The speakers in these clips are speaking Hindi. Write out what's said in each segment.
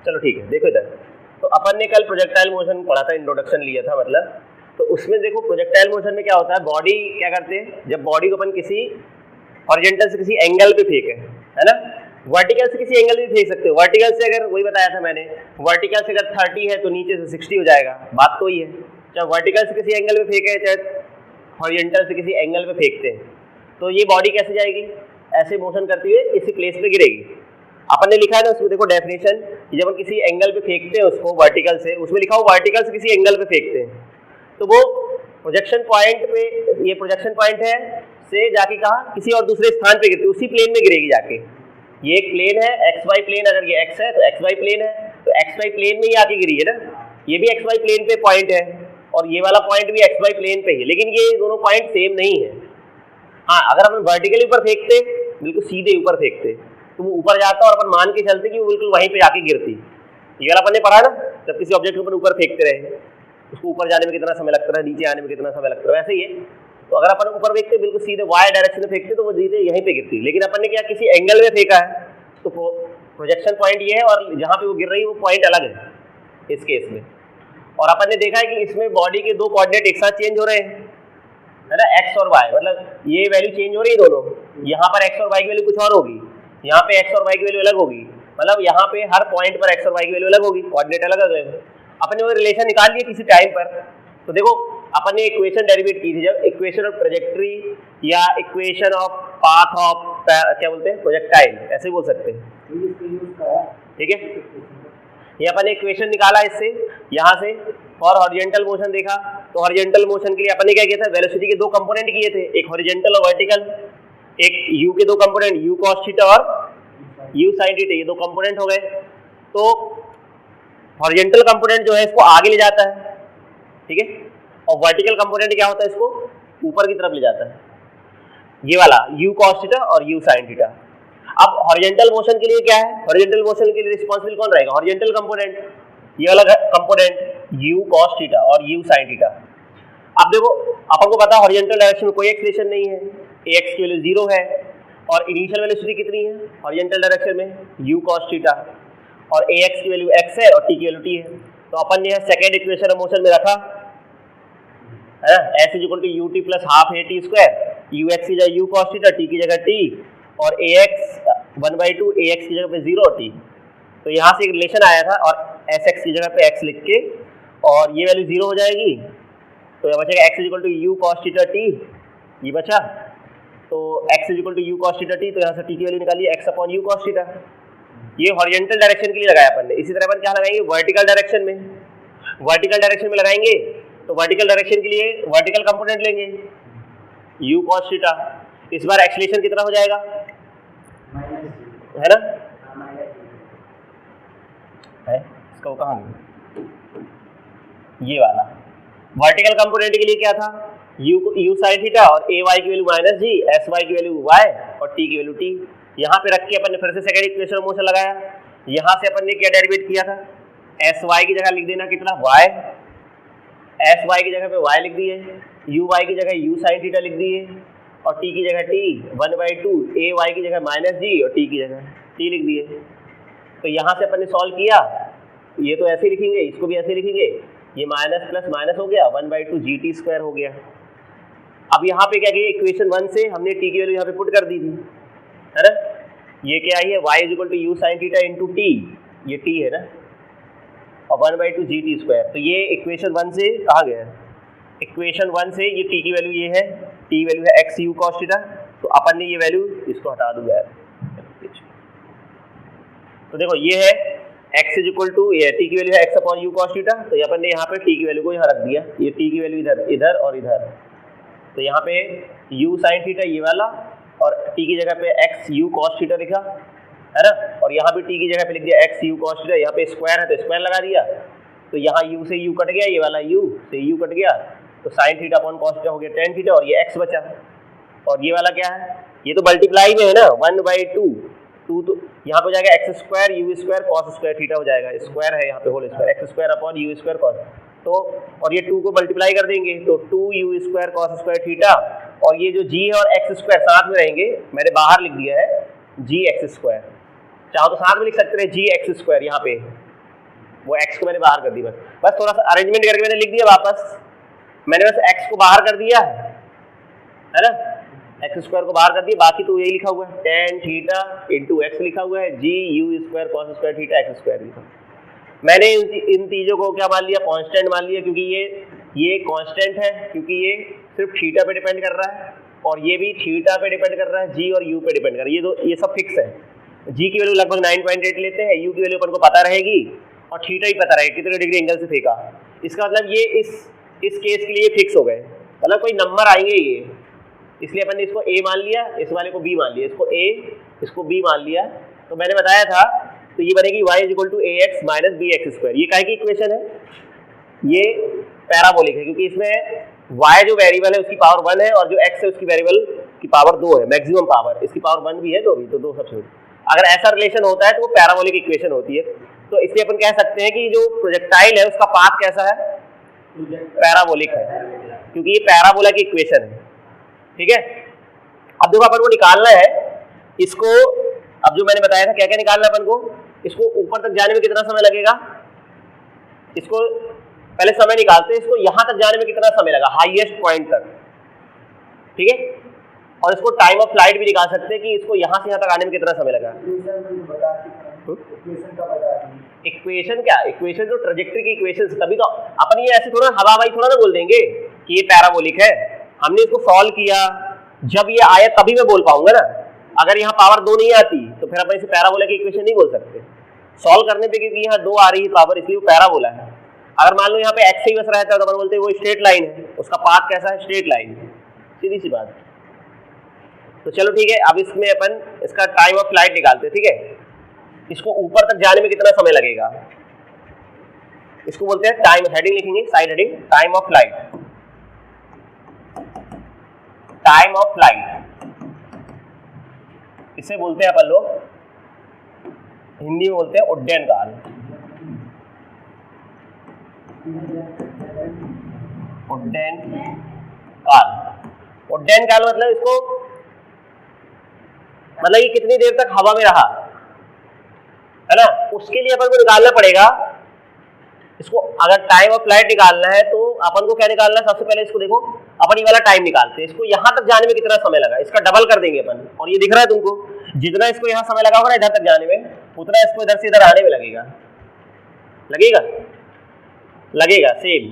चलो ठीक है, देखो इधर, तो अपन ने कल प्रोजेक्टाइल मोशन पढ़ा था, इंट्रोडक्शन लिया था मतलब, तो उसमें देखो प्रोजेक्टाइल मोशन में क्या होता है, बॉडी क्या करते हैं, जब बॉडी को अपन किसी हॉरिजॉन्टल से किसी एंगल पे फेंके, है ना, वर्टिकल से किसी एंगल पे फेंक सकते हो। वर्टिकल से अगर, वही बताया था मैंने, वर्टिकल से अगर 30 है तो नीचे से 60 हो जाएगा, बात तो ही है। चाहे वर्टिकल से किसी एंगल पे फेंके, चाहे हॉरिजॉन्टल से किसी एंगल पे फेंकते हैं, तो ये बॉडी कैसे जाएगी, ऐसे मोशन करती हुए इसी प्लेस पे गिरेगी। अपन ने लिखा है ना उसमें, देखो डेफिनेशन, जब हम किसी एंगल पे फेंकते हैं उसको वर्टिकल से, उसमें लिखा हो वर्टिकल से किसी एंगल पे फेंकते हैं, तो वो प्रोजेक्शन पॉइंट पे, ये प्रोजेक्शन पॉइंट है से जाके कहा किसी और दूसरे स्थान पे गिरती है, उसी प्लेन में गिरेगी जाके। ये एक प्लेन है एक्स वाई प्लेन, अगर ये एक्स है तो एक्स वाई प्लेन है, तो एक्स वाई प्लेन में ही आके गिरी है ना, ये भी एक्स वाई प्लेन पे पॉइंट है और ये वाला पॉइंट भी एक्स वाई प्लेन पे ही है, लेकिन ये दोनों पॉइंट सेम नहीं है। हाँ, अगर अपन वर्टिकली ऊपर फेंकते, बिल्कुल सीधे ऊपर फेंकते, तो वो ऊपर जाता और अपन मान के चलते कि वो बिल्कुल वहीं पे आके गिरती। ये वाला अपन ने पढ़ा ना, जब किसी ऑब्जेक्ट के ऊपर फेंकते रहे, उसको ऊपर जाने में कितना समय लगता है, नीचे आने में कितना समय लगता है, वैसे ही है। तो अगर अपन ऊपर फेंकते बिल्कुल सीधे वाई डायरेक्शन में फेंकते तो वो सीधे यहीं पे गिरती, लेकिन अपन ने क्या किसी एंगल में फेंका है, तो प्रोजेक्शन पॉइंट ये है और जहाँ पे वो गिर रही है वो पॉइंट अलग है इस केस में। और अपन ने देखा है कि इसमें बॉडी के दो कोऑर्डिनेट एक साथ चेंज हो रहे हैं, है ना, एक्स और वाई, मतलब ये वैल्यू चेंज हो रही है दोनों, यहाँ पर एक्स और वाई की वैल्यू कुछ और होगी, यहाँ पे एक्स और वाई की वैल्यू अलग होगी, मतलब यहाँ पे हर पॉइंट पर एक्स और वाई की वैल्यू अलग होगी, कोऑर्डिनेट अलग अलग है। अपन ने वो रिलेशन निकाल लिया किसी टाइम पर, तो देखो अपन ने इक्वेशन डेरिवेट की थी, जब इक्वेशन ऑफ ट्रैजेक्टरी या इक्वेशन ऑफ पाथ ऑफ क्या बोलते हैं, प्रोजेक्टाइल, ऐसे बोल सकते हैं, ठीक है। ये अपन ने इक्वेशन निकाला इससे, यहाँ से और हॉरिजॉन्टल मोशन देखा, तो हॉरिजॉन्टल मोशन के लिए अपन ने क्या किया था, वेलोसिटी के दो कंपोनेंट किए थे, एक हॉरिजॉन्टल और वर्टिकल, एक यू के दो कंपोनेंट, यू कॉस थीटा और यू साइन थीटा, ये दो कंपोनेंट हो गए। तो हॉरिजॉन्टल कंपोनेंट जो है इसको आगे ले जाता है, ठीक है, और वर्टिकल कंपोनेंट क्या होता है, इसको ऊपर की तरफ ले जाता है, ये वाला यू कॉस थीटा और यू साइन थीटा। अब हॉरिजॉन्टल मोशन के लिए क्या है, हॉरिजॉन्टल मोशन के लिए रिस्पांसिबल कौन रहेगा, हॉरिजॉन्टल कंपोनेंट, ये वाला कंपोनेंट यू कॉस थीटा और यू साइन थीटा। अब देखो अपन को पता है हॉरिजॉन्टल डायरेक्शन में कोई एक्सलेशन नहीं है, ax की वैल्यू 0 है और इनिशियल वेलोसिटी कितनी है हॉरिजॉन्टल डायरेक्शन में, u cos थीटा, और ax की वैल्यू x है और t की वैल्यू t है। तो अपन ने सेकंड इक्वेशन ऑफ मोशन में रखा है ना, s = ut plus half at square, ux की जगह u cos थीटा, t की जगह t, और ax 1/2 ax की जगह पे 0 और t। तो यहाँ से एक रिलेशन आया था और sx की जगह पे x लिख के, और ये वैल्यू 0 हो जाएगी, तो यह बचेगा x = u cos theta t, ये बचा, तो x = u cos theta t, तो यहाँ से t की वैल्यू निकालिए x upon u cos theta. ये हॉरिजॉन्टल डायरेक्शन के लिए लगाया अपन ने। इसी तरह अपन क्या लगाएंगे, वर्टिकल डायरेक्शन में, वर्टिकल डायरेक्शन में लगाएंगे तो वर्टिकल डायरेक्शन के लिए वर्टिकल कंपोनेंट लेंगे u cos थीटा, इस बार एक्सीलरेशन कितना हो जाएगा, है ना, है इसका वो कहाँ, ये वाला वर्टिकल कंपोनेंट के लिए क्या था, u sin थीटा और ay की वैल्यू माइनस जी, sy की वैल्यू y और t की वैल्यू t। यहाँ पे रख के अपन ने फिर से सेकंड इक्वेशन ऑफ मोशन लगाया, यहाँ से अपन ने क्या डेरिवेट किया था, sy की जगह लिख देना कितना y, sy की जगह पे y लिख दिए, uy की जगह u sin थीटा लिख दिए, और t की जगह t 1/2, ay की जगह माइनस जी और t की जगह t लिख दिए। तो यहाँ से अपन ने सॉल्व किया, ये तो ऐसे लिखेंगे, इसको भी ऐसे लिखेंगे, ये माइनस प्लस माइनस हो गया, 1/2 gt स्क्वायर हो गया। अब यहाँ पे क्या किया, इक्वेशन 1 से हमने t की वैल्यू यहाँ पे पुट कर दी थी, है ना, ये क्या आई है, y = u sin theta into t, ये t है ना, और 1/2 gt स्क्वायर। तो ये इक्वेशन 1 से कहा गया है, इक्वेशन 1 से ये t की वैल्यू ये है, t वैल्यू है x u cos थीटा, तो अपन ने ये वैल्यू इसको हटा दूंगा। तो देखो ये है x ये t की वैल्यू है x upon u cos theta, तो अपन ने यहाँ पे t की वैल्यू को यहाँ रख दिया, ये t की वैल्यू इधर इधर और इधर, तो यहाँ पे u sin थीटा ये वाला और t की जगह पे x u cos थीटा लिखा, है ना, और यहाँ पे t की जगह पे लिख दिया x u cos थीटा, यहाँ पे स्क्वायर है तो स्क्वायर लगा दिया, तो यहाँ u से u कट गया, ये वाला u से u कट गया, तो sin theta upon cos theta हो गया tan थीटा, और ये x बचा, और ये वाला क्या है, ये तो मल्टीप्लाई में है ना, 1/2, 2 तो यहाँ पे हो जाएगा x square u square cos square theta हो जाएगा, स्क्वायर है यहाँ पे whole square, x square upon u square cos, तो और ये 2 को मल्टीप्लाई कर देंगे तो 2u square cos square theta, और ये जो g है और x स्क्वायर साथ में रहेंगे, मैंने बाहर लिख दिया है g x स्क्वायर, चाहो तो साथ में लिख सकते हैं g x स्क्वायर यहाँ पे, वो x को मैंने बाहर कर दी, बस थोड़ा सा अरेंजमेंट करके मैंने लिख दिया वापस, मैंने बस x को बाहर कर दिया है ना, एक्स स्क्वायर को बाहर कर दिया, बाकी तो यही लिखा हुआ है tan थीटा इंटू एक्स लिखा हुआ है, G U square cos square theta X square लिखा। मैंने इन चीज़ों को क्या मान लिया, कांस्टेंट मान लिया, क्योंकि ये कांस्टेंट है, क्योंकि ये सिर्फ थीटा पे डिपेंड कर रहा है और ये भी थीटा पे डिपेंड कर रहा है, जी और यू पे डिपेंड कर रहा है, ये सब फिक्स है। जी की वैल्यू लगभग 9.8 लेते हैं, यू की वैल्यू अपन को पता रहेगी और थीटा ही पता रहेगा कितने डिग्री एंगल से फेंका। इसका मतलब ये इस केस के लिए फिक्स हो गए, मतलब कोई नंबर आएंगे ये, इसलिए अपन ने इसको a मान लिया, इस वाले को b मान लिया, इसको a इसको b मान लिया। तो मैंने बताया था, तो ये बनेगी y = ax - bx²। ये काहे की इक्वेशन है, ये पैराबोलिक है, क्योंकि इसमें y जो वेरिएबल है उसकी पावर 1 है और जो x है उसकी वेरिएबल की पावर 2 है, मैक्सिमम पावर, इसकी पावर 1 भी है, 2 भी, तो 2 सबसे। अगर ऐसा रिलेशन होता है तो वो पैराबोलिक इक्वेशन होती है। तो इसलिए अपन कह सकते हैं कि जो प्रोजेक्टाइल है उसका पाथ कैसा है, पैराबोलिक है, क्योंकि ये पैराबोला की इक्वेशन है। ठीक है, अब देखो अपन को निकालना है इसको, अब जो मैंने बताया था क्या क्या निकालना है अपन को, इसको ऊपर तक जाने में कितना समय लगेगा, इसको पहले समय निकालते हैं, इसको यहां तक जाने में कितना समय लगा, हाईएस्ट पॉइंट तक। ठीक है, और इसको टाइम ऑफ फ्लाइट भी निकाल सकते हैं कि इसको यहां से यहां तक आने में कितना समय लगा। इक्वेशन क्या, इक्वेशन जो ट्रेजेक्टरी की इक्वेशन, तभी तो अपन ये ऐसे थोड़ा हवाई थोड़ा ना बोल देंगे कि ये पैराबोलिक है। हमने इसको सॉल्व किया, जब ये आया तभी मैं बोल पाऊंगा ना, अगर यहाँ पावर 2 नहीं आती तो फिर अपन इसे पैराबोला की इक्वेशन नहीं बोल सकते। सॉल्व करने पे क्योंकि यहाँ 2 आ रही है पावर, इसलिए वो पैराबोला है। अगर मान लो यहाँ पे एक्स ही बस रहता है तो अपन बोलते हैं वो स्ट्रेट लाइन है, उसका पाथ कैसा है, स्ट्रेट लाइन, सीधी सी बात। तो चलो ठीक है, अब इसमें अपन इसका टाइम ऑफ फ्लाइट निकालते हैं। ठीक है, इसको ऊपर तक जाने में कितना समय लगेगा, इसको बोलते हैं टाइम, हेडिंग लिखेंगे side heading, time of flight, time of flight इसे बोलते हैं अपन लोग हिंदी में बोलते हैं उड्डयन काल। उड्डयन काल, उड्डयन काल मतलब इसको, मतलब ये कितनी देर तक हवा में रहा है ना, उसके लिए अपन को निकालना पड़ेगा इसको। अगर टाइम ऑफ फ्लाइट निकालना है तो अपन को क्या निकालना है, सबसे पहले इसको देखो, अपन ये वाला टाइम निकालते हैं, इसको यहां तक जाने में कितना समय लगा, इसका डबल कर देंगे अपन। और ये दिख रहा है तुमको, जितना इसको यहां समय लगा होगा ना इधर तक जाने में, उतना इसको इधर से इधर आने में लगेगा, लगेगा लगेगा सेम।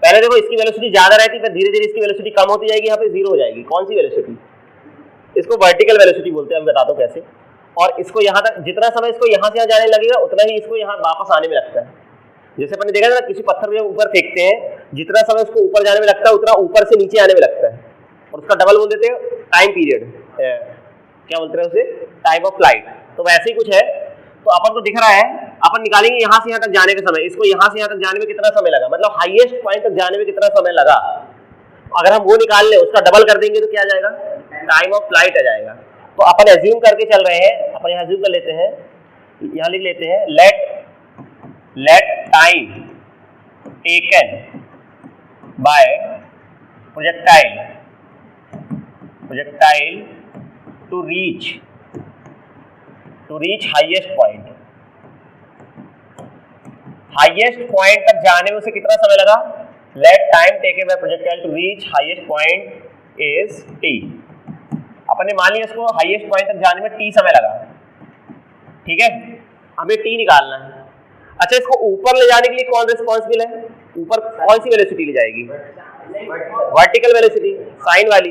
पहले देखो इसकी वेलोसिटी ज्यादा रहती, फिर धीरे धीरे इसकी वेलोसिटी कम होती जाएगी, यहाँ पे 0 हो जाएगी। कौन सी वेलोसिटी, इसको वर्टिकल वेलोसिटी बोलते हैं, मैं बताता हूँ कैसे। और इसको यहाँ तक, जितना समय इसको यहाँ से यहाँ जाने लगेगा उतना ही इसको यहाँ वापस आने में लगता है। जैसे अपन ने देखा था ना, किसी पत्थर के ऊपर फेंकते हैं, जितना समय उसको ऊपर जाने में लगता है उतना ऊपर से नीचे आने में लगता है, और उसका डबल बोल देते हैं टाइम पीरियड, क्या बोलते हैं उसे, टाइम ऑफ फ्लाइट। तो वैसे ही कुछ है। तो अपन को दिख रहा है, अपन निकालेंगे यहाँ से यहाँ तक जाने का समय, इसको यहाँ से यहाँ तक जाने में कितना समय लगा, मतलब हाईएस्ट पॉइंट तक जाने में कितना समय लगा। अगर हम वो निकाल ले, उसका डबल कर देंगे तो क्या आ जाएगा, टाइम ऑफ फ्लाइट आ जाएगा। तो अपन एज्यूम करके चल रहे हैं, अपन यहाँ एज्यूम कर लेते हैं, यहाँ लिख लेते हैं, let time taken by projectile to reach highest point। highest point तक जाने में उसे कितना समय लगा, let time taken by projectile to reach highest point is t। अपन ने मान लिया इसको हाईएस्ट पॉइंट तक जाने में t समय लगा, ठीक है, हमें t निकालना है। अच्छा, इसको ऊपर ले जाने के लिए कौन रिस्पॉन्सिबल है, ऊपर कौन सी वेलोसिटी ले जाएगी, वर्टिकल वेलोसिटी, साइन वाली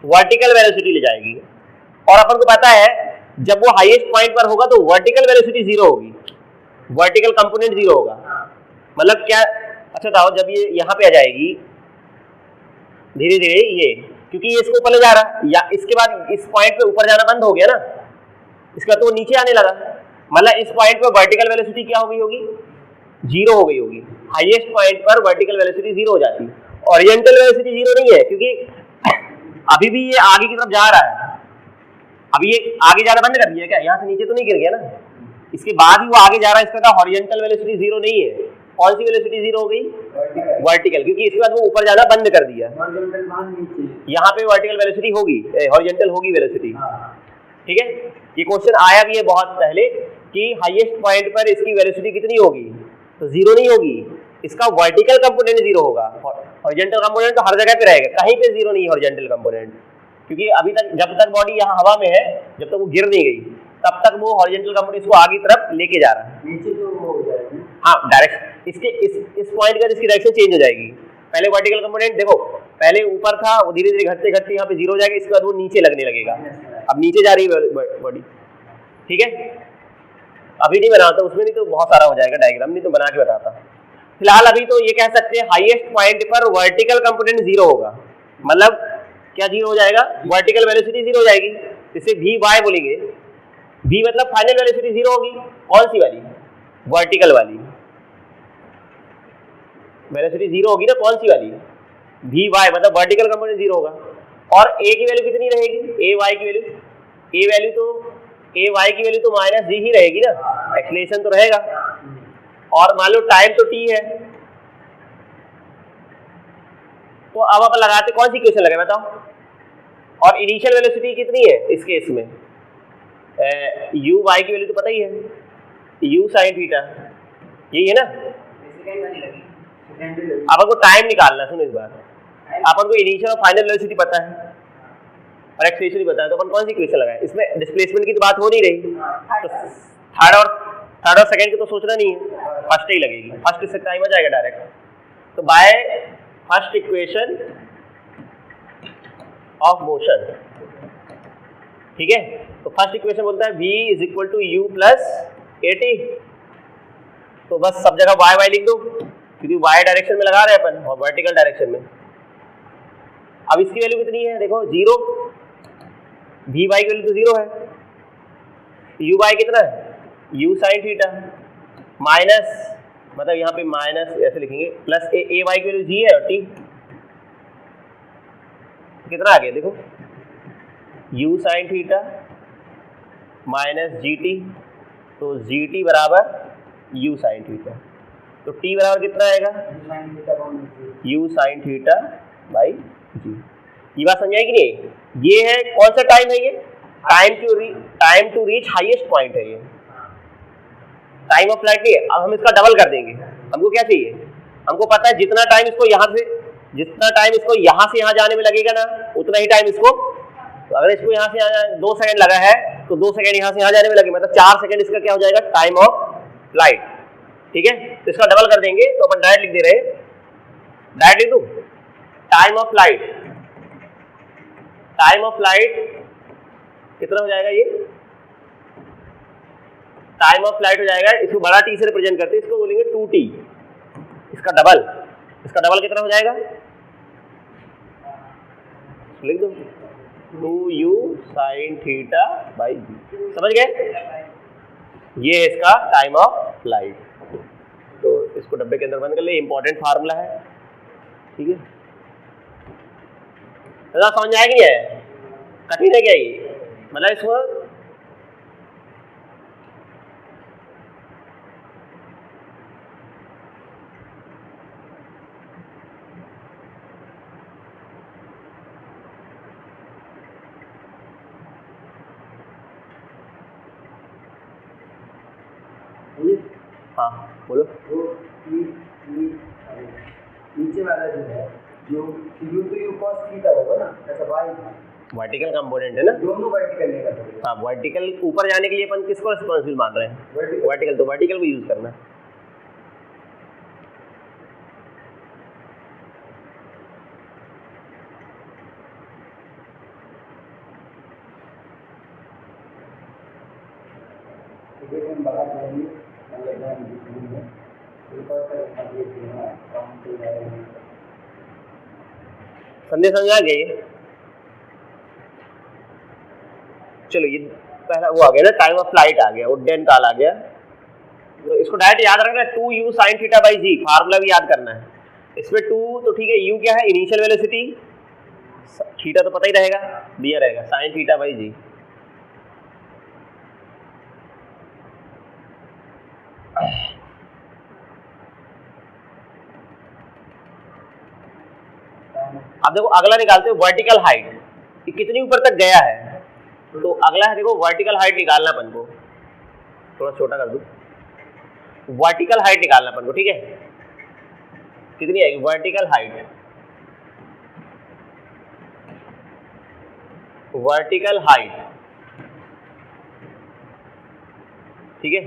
वर्टिकल वेलोसिटी ले जाएगी। और अपन को पता है जब वो हाईएस्ट पॉइंट पर होगा तो वर्टिकल वेलोसिटी 0 होगी, वर्टिकल कंपोनेंट 0 होगा। मतलब क्या, अच्छा बताओ, जब ये यहाँ पे आ जाएगी धीरे धीरे ये, क्योंकि ये इसको ऊपर ले जा रहा है, या इसके बाद इस पॉइंट पे ऊपर जाना बंद हो गया ना, इसका तो नीचे आने लगा, मतलब इस पॉइंट पर वर्टिकल वेलोसिटी क्या हो गई होगी, 0 हो गई होगी। हाईएस्ट पॉइंट पर वर्टिकल वेलोसिटी 0 हो जाती है, ओरिएंटल वेलोसिटी 0 नहीं है, क्योंकि अभी भी ये आगे की तरफ जा रहा है, अभी ये आगे जाना बंद कर दिया क्या, यहाँ से नीचे तो नहीं गिर गया ना, इसके बाद ही वो आगे जा रहा है, इसका हॉरिजॉन्टल वेलोसिटी 0 नहीं है। कौन सी वेलोसिटी 0 हो गई, वर्टिकल, क्योंकि इसके बाद वो ऊपर जाना बंद कर दिया, यहाँ पे वर्टिकल वेलोसिटी होगी, हॉरिजॉन्टल होगी वेलोसिटी, ठीक है। ये क्वेश्चन आया भी है बहुत पहले कि हाईएस्ट पॉइंट पर इसकी वेलोसिटी कितनी होगी, तो जीरो नहीं होगी, इसका वर्टिकल कंपोनेंट जीरो होगा, हॉरिजॉन्टल कंपोनेंट तो हर जगह पे रहेगा, कहीं पे जीरो नहीं है हॉरिजॉन्टल कंपोनेंट, क्योंकि अभी तक जब तक बॉडी यहाँ हवा में है, जब तक वो गिर नहीं गई तब तक वो हॉरिजॉन्टल कंपोनेंट इसको आगे तरफ लेके जा रहा है, नीचे तो वो हो जाएगी। हाँ डायरेक्शन इसके इस पॉइंट का इसकी डायरेक्शन चेंज हो जाएगी। पहले वर्टिकल कंपोनेंट देखो पहले ऊपर था, वो धीरे धीरे घटते घटते यहाँ पे जीरो हो जाएगा, इसके बाद वो नीचे लगने लगेगा, अब नीचे जा रही है बॉडी, ठीक है। अभी नहीं बनाता उसमें, नहीं तो बहुत सारा हो जाएगा डायग्राम, नहीं तो बना के बताता। फिलहाल अभी तो ये कह सकते हैं हाईएस्ट पॉइंट पर वर्टिकल कंपोनेंट जीरो होगा, मतलब क्या जीरो हो जाएगा, वर्टिकल वेलोसिटी जीरो हो जाएगी, इसे वी वाई बोलेंगे। वी मतलब फाइनल वेलोसिटी जीरो होगी, कौन सी वाली, वर्टिकल वाली वेलोसिटी जीरो होगी ना, कौन सी वाली, वी वाई मतलब वर्टिकल कंपोनेंट जीरो होगा। और ए की वैल्यू कितनी रहेगी, ए वाई की वैल्यू, ए वैल्यू तो ए वाई की वैल्यू तो माइनस जी ही रहेगी ना, एक्सेलरेशन तो रहेगा, और मान लो टाइम तो टी है। तो अब आप लगाते कौन सी इक्वेशन लगाए बताओ, और इनिशियल वेलोसिटी कितनी है इस केस में, यू वाई की वैल्यू तो पता ही है, यू साइन थीटा, यही है ना। अब आपको टाइम निकालना, सुनो इस बार, अपन को इनिशियल और फाइनल वेलोसिटी पता है और एक्सेलरेशन पता है, तो अपन कौन सी इक्वेशन लगाए, इसमें डिस्प्लेसमेंट की तो बात हो नहीं रही, तो थर्ड और सेकंड की तो सोचना नहीं है, फर्स्ट ही लगेगी, फर्स्ट से टाइम आ जाएगा डायरेक्ट। तो by first equation of motion, ठीक है, तो फर्स्ट इक्वेशन बोलता है v is equal to U plus A T, तो बस सब जगह y लिख दो, क्योंकि y डायरेक्शन में लगा रहे हैं अपन और वर्टिकल डायरेक्शन में। अब इसकी वैल्यू कितनी है देखो, जीरो, वी वाई की वैल्यू तो जीरो है, यू वाई कितना है, यू साइन थीटा माइनस, मतलब यहाँ पे माइनस ऐसे लिखेंगे, प्लस ए वाई की वैल्यू जी है और टी, कितना आ गया देखो, you sine theta minus G T, तो जी टी बराबर यू साइन थीटा, तो टी बराबर कितना आएगा, यू साइन थीटा बाई जी। ये बात समझ आएगी नहीं, ये है कौन सा टाइम है, ये time to reach highest point है, ये टाइम ऑफ फ्लाइट नहीं है। अब हम इसका डबल कर देंगे, हमको क्या चाहिए, हमको पता है जितना टाइम इसको यहाँ से यहाँ जाने में लगेगा ना, उतना ही टाइम इसको, तो अगर इसको यहाँ से 2 सेकंड लगा है तो 2 सेकंड यहाँ से यहाँ जाने में लगे, मतलब 4 सेकंड इसका क्या हो जाएगा, टाइम ऑफ फ्लाइट, ठीक है। तो इसका डबल कर देंगे, तो अपन डायरेक्ट लिख दे रहे हैं, डायरेक्ट लिख दूं, टाइम ऑफ फ्लाइट कितना हो जाएगा, ये टाइम ऑफ फ्लाइट हो जाएगा, इसको बड़ा टी से रिप्रेजेंट करते हैं, इसको बोलेंगे 2t, इसका डबल कितना हो जाएगा, लिख दो 2u sin थीटा बाई जी, समझ गए, ये है इसका टाइम ऑफ फ्लाइट। तो इसको डब्बे के अंदर बंद कर ले, इंपॉर्टेंट फार्मूला है, ठीक है। तो समझ आएगी नहीं है, कठिन है क्या ये, मतलब इसको हाँ बोलो, नीचे वाला जो है, जो यू तो यू cos थीटा होगा ना, ऐसा वाई वर्टिकल कंपोनेंट है ना, दोनों वर्टिकल लेगा, हाँ वर्टिकल ऊपर जाने के लिए अपन किसको रिस्पॉन्सिबल मान रहे हैं, वर्टिकल, तो वर्टिकल को यूज करना है। संदेश समझ आ गया, चलो ये पहला वो आ गया ना, टाइम ऑफ फ्लाइट आ गया, उड्डयन काल आ गया, तो इसको डायरेक्ट याद रखना है, 2u sin theta by G, formula भी याद करना है। इसमें 2 तो ठीक है, u क्या है, इनिशियल वेलोसिटी, थीटा तो पता ही रहेगा, दिया रहेगा sin थीटा बाई जी। अब देखो अगला निकालते हैं, वर्टिकल हाइट, ये कितनी ऊपर तक गया है, तो अगला है देखो वर्टिकल हाइट निकालना अपन को, थोड़ा छोटा कर दूं, वर्टिकल हाइट निकालना अपन को, ठीक है। कितनी आएगी वर्टिकल हाइट, वर्टिकल हाइट, ठीक है।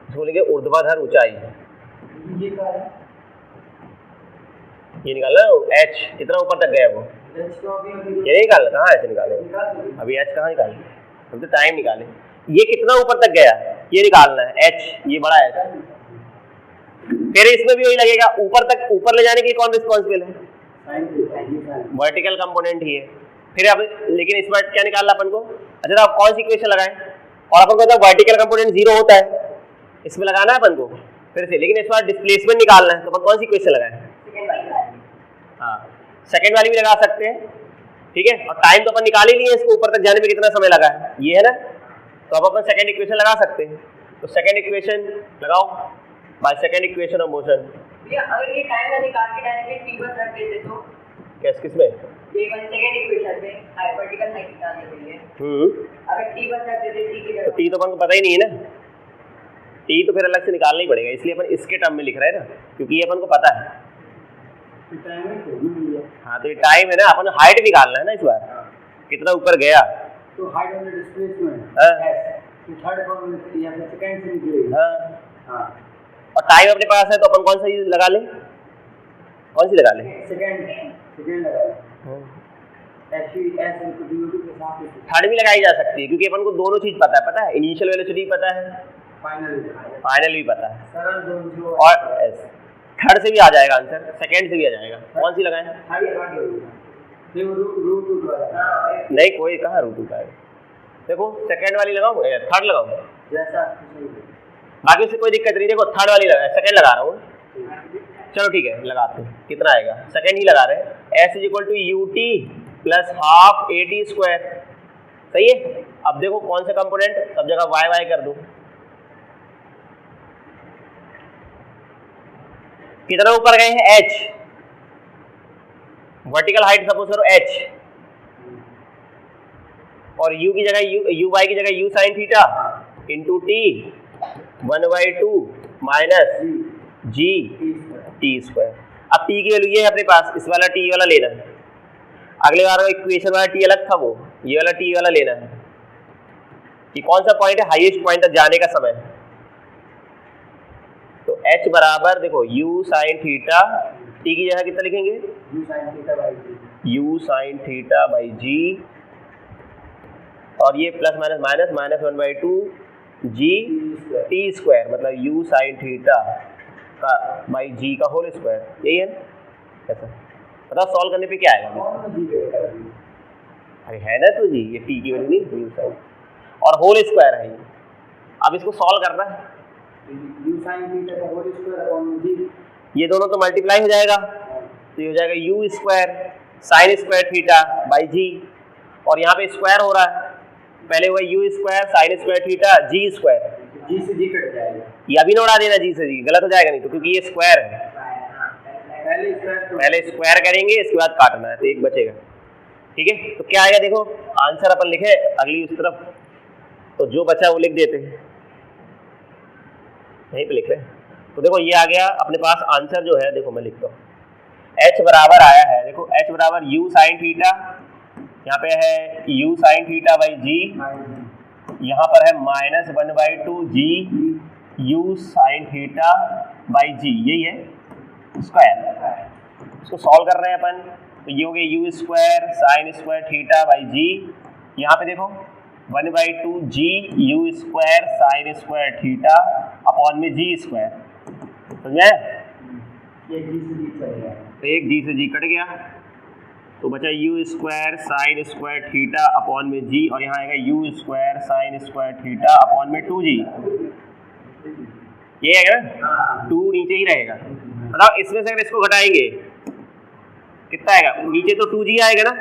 इसको बोलेंगे ऊर्ध्वाधर ऊंचाई। ये क्या है? ये निकालना h कितना ऊपर तक गया वो, H तो अभी ये नहीं निकालना, कहाँ h निकाले, निकाल दो। अभी h कहाँ निकाले, हम तो टाइम निकाले। ये कितना ऊपर तक गया ये निकालना है, h ये बड़ा है। फिर इसमें भी वही लगेगा, ऊपर तक, ऊपर ले जाने के लिए कौन रिस्पॉन्सिबल है, वर्टिकल कंपोनेंट ही है। फिर अब लेकिन इस बार क्या निकालना अपन को, अच्छा तो आप कौन सी इक्वेशन लगाएं, और अपन को पता है वर्टिकल कंपोनेंट 0 होता है, इसमें लगाना है अपन को फिर से। लेकिन इस बार डिस्प्लेसमेंट निकालना है, तो अपन कौन सी इक्वेशन लगाएं, हाँ सेकंड वाली भी लगा सकते हैं, ठीक है। और टाइम तो अपन निकाल ही लिए, इसको ऊपर तक जाने में कितना समय लगा है, ये है ना, तो अब अपन सेकंड इक्वेशन लगा सकते हैं। तो सेकंड इक्वेशन लगाओ by second equation of motion. अगर ये टाइम ना निकाल के डायरेक्टली t बस रख देते तो किस में, ये सेकंड इक्वेशन में वर्टिकल हाइट निकालने के लिए अगर t बस रख देते t की तो जगह, t तो अपन को पता ही नहीं है ना, t तो फिर अलग से निकालना ही पड़ेगा, इसलिए अपन इसके टर्म में लिख रहे हैं ना, क्योंकि ये अपन को पता है। हाँ तो ये टाइम है ना, अपन हाइट निकालना है ना इस बार, कितना ऊपर गया, तो हाइट ऑफ द डिस्प्लेसमेंट हाँ। तो थर्ड फॉर्म या फिर सेकंड से निकलेगी। हाँ। हां और टाइम अपने पास है तो अपन कौन सा लगा ले, कौन सी लगा ले, सेकंड लगा एस इक्वल टू u2 के साथ थर्ड भी लगाई जा सकती है, क्योंकि अपन को दोनों चीज पता है, इनिशियल वेलोसिटी पता है, फाइनल भी पता है, सरल जोन जो और थर्ड से भी आ जाएगा आंसर, सेकंड से भी आ जाएगा। कौन सी लगाएं, फिर रूट वाला नहीं कोई कहाँ रूट का है, देखो सेकंड वाली लगाऊं, थर्ड लगाऊं, जैसा बाकी से कोई दिक्कत नहीं। देखो थर्ड वाली लगा, सेकंड लगा रहा हूँ, चलो ठीक है लगाते हैं, कितना आएगा, सेकंड ही लगा रहे हैं। s equal to ut plus half at square, सही है। अब देखो कौन सा कंपोनेंट, सब जगह y कर दूं, कितना ऊपर गए हैं h, वर्टिकल हाइट सपोज करो h, और u की जगह u y की जगह u sine theta into t 1/2 minus g t square. अब t की वैल्यू ये है अपने पास, इस वाला t वाला लेना है, अगले बार इक्वेशन वाला t अलग था, वो ये वाला t वाला लेना है कि कौन सा पॉइंट है हाईएस्ट पॉइंट तक जाने का समय। तो h बराबर देखो u साइन थीटा, t की जगह कितना लिखेंगे u sine theta by g, और ये plus minus minus minus 1/2 g t square, मतलब u साइन थीटा का बाई g का होल स्क्वायर, यही है ना। कैसा बताओ सॉल्व करने पे क्या आएगा, अरे है ना तो जी, ये t की वैल्यू नहीं u साइन और होल स्क्वायर है ये। अब इसको सॉल्व करना है, u sin थीटा का होल स्क्वायर अपॉन g, ये दोनों तो मल्टीप्लाई हो जाएगा, तो ये हो जाएगा u square sine square theta by g, और यहाँ पे स्क्वायर हो रहा है, पहले हुआ u square sine square theta g square, g से g कट जाएगा, ये अभी ना उड़ा देना g से g, गलत हो जाएगा नहीं तो, क्योंकि ये स्क्वायर है, पहले स्क्वायर करेंगे इसके बाद काटना है, तो एक बचेगा, ठीक है। तो क्या आएगा देखो, आंसर अपन लिखे अगली उस तरफ, तो जो बचा वो लिख देते हैं, यहीं पे लिख रहे हैं। तो देखो ये आ गया अपने पास आंसर जो है, देखो मैं लिखता हूँ, h बराबर आया है, देखो h बराबर u साइन थीटा, यहाँ पे है u sine theta by g, यहाँ पर है minus 1/2 g u sine theta by g, यही है स्क्वायर। इसको सॉल्व कर रहे हैं अपन, तो ये हो गया u square sine square theta by g, यहाँ पे देखो 1/2 g u square sine square theta upon में g स्क्वायर, समझे, तो एक g से g कट गया, तो बचा u square sine square theta upon में g, और यहाँ आएगा u square sine square theta upon में 2g, ये आएगा ना, 2 नीचे ही रहेगा। बताओ इसमें से अगर इसको घटाएंगे कितना आएगा, नीचे तो 2g आएगा ना,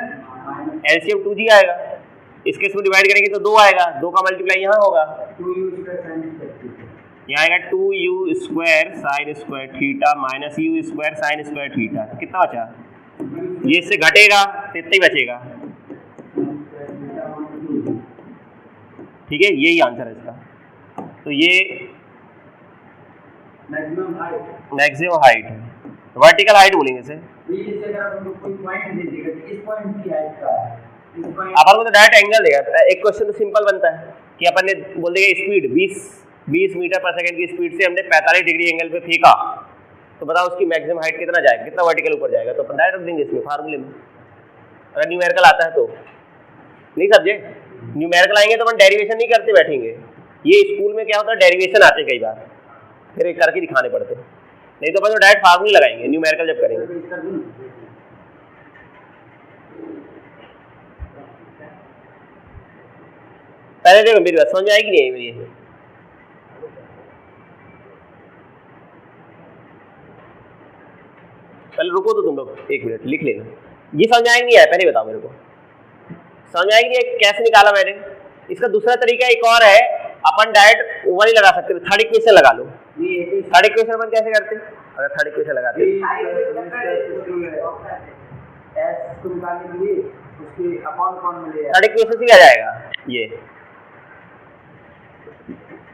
एलसीएम 2g आएगा, इसके इसमें डिवाइड करेंगे तो 2 आएगा, 2 का मल्टीप्लाई यहाँ होगा, यहाँ आएगा 2u square sine square theta minus u square sine square theta, कितना बचा, ये इससे घटेगा तो इतना ही बचेगा, ठीक है, यही आंसर है इसका। तो ये maximum height, maximum height, vertical height बोलेंगे इसे। ये जैसे अगर अपन को कोई पॉइंट दे देगा कि इस पॉइंट की हाइट का है, इस पॉइंट अपन को तो डायरेक्ट एंगल देगा। एक क्वेश्चन तो सिंपल बनता है कि अपन ने बोल देगा स्पीड 20 मीटर पर सेकंड की स्पीड से हमने 45 डिग्री एंगल पे फेंका, तो बताओ उसकी मैक्सिमम हाइट कितना जाएगा, कितना वर्टिकल ऊपर जाएगा। तो अपन डायरेक्ट रख देंगे इसमें फार्मूले में, अगर न्यूमेरिकल आता है तो। नहीं समझे? न्यूमेरिकल आएंगे तो अपन डेरिवेशन नहीं करते बैठेंगे। ये स्कूल में क्या होता है, डेरिवेशन आते कई बार, फिर करके दिखाने पड़ते, नहीं तो अपन तो डायरेक्ट फार्मूले लगाएंगे न्यूमेरिकल जब करेंगे। पहले देखो मेरी बात समझ में आएगी नहीं आई मेरी? पहले रुको तो तुम लोग 1 मिनट लिख लेना। ये समझ में आएगी नहीं आया पहले बताओ मेरे को, समझ में आएगी नहीं? कैसे निकाला मैंने? इसका दूसरा तरीका एक और है, अपन डायरेक्ट ओवर ही लगा सकते हैं। थर्ड इक्वेशन लगा लो। थर्ड इक्वेशन अपन कैसे करते हैं? अगर थर्ड इक्वेशन लगाते हैं थर्ड इक्वेशन से क्या जाएगा, ये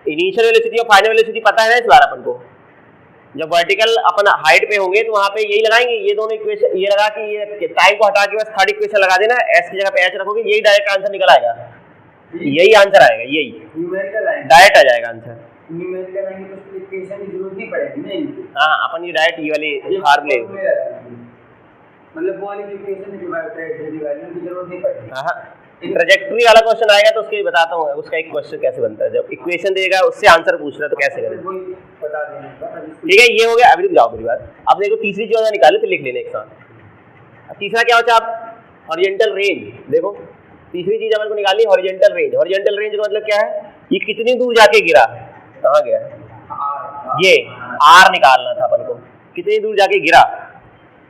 इनिशियल वेलोसिटी और फाइनल वेलोसिटी पता है ना इस बार अपन को। जब वर्टिकल अपन हाइट पे होंगे तो वहां पे यही लगाएंगे, ये दोनों इक्वेशन ये लगा कि ये टाइम को हटा के बस थर्ड इक्वेशन लगा देना, एस की जगह पे एच रखोगे, यही डायरेक्ट आंसर निकल आएगा, यही आंसर आएगा, यही डायरेक्ट आ जाएगा आंसर। न्यूमेरिकल आएंगे तो उसकी इक्वेशन की जरूरत नहीं पड़ेगी। नहीं हाँ अपन ये डायरेक्ट ये वाली फार्मूले, मतलब वो वाली इक्वेशन की वैल्यू की जरूरत नहीं पड़ेगी। हाँ ट्रैजेक्टरी वाला क्वेश्चन आएगा तो उसके बताता हूँ उसका एक क्वेश्चन कैसे बनता है। जब इक्वेशन देगा उससे आंसर पूछ रहा है तो कैसे करें, ठीक है? ये हो गया। अभी रुक जाओ मेरी बात। अब देखो तीसरी चीज निकाले तो लिख लेना एक साथ। तीसरा क्या होता है, आप हॉरिजॉन्टल रेंज देखो। तीसरी चीज अपन को निकालनी है हॉरिजॉन्टल रेंज। हॉरिजॉन्टल रेंज का मतलब क्या है, ये कितनी दूर जाके गिरा, कहाँ गया, ये आर निकालना था अपन को, कितनी दूर जाके गिरा,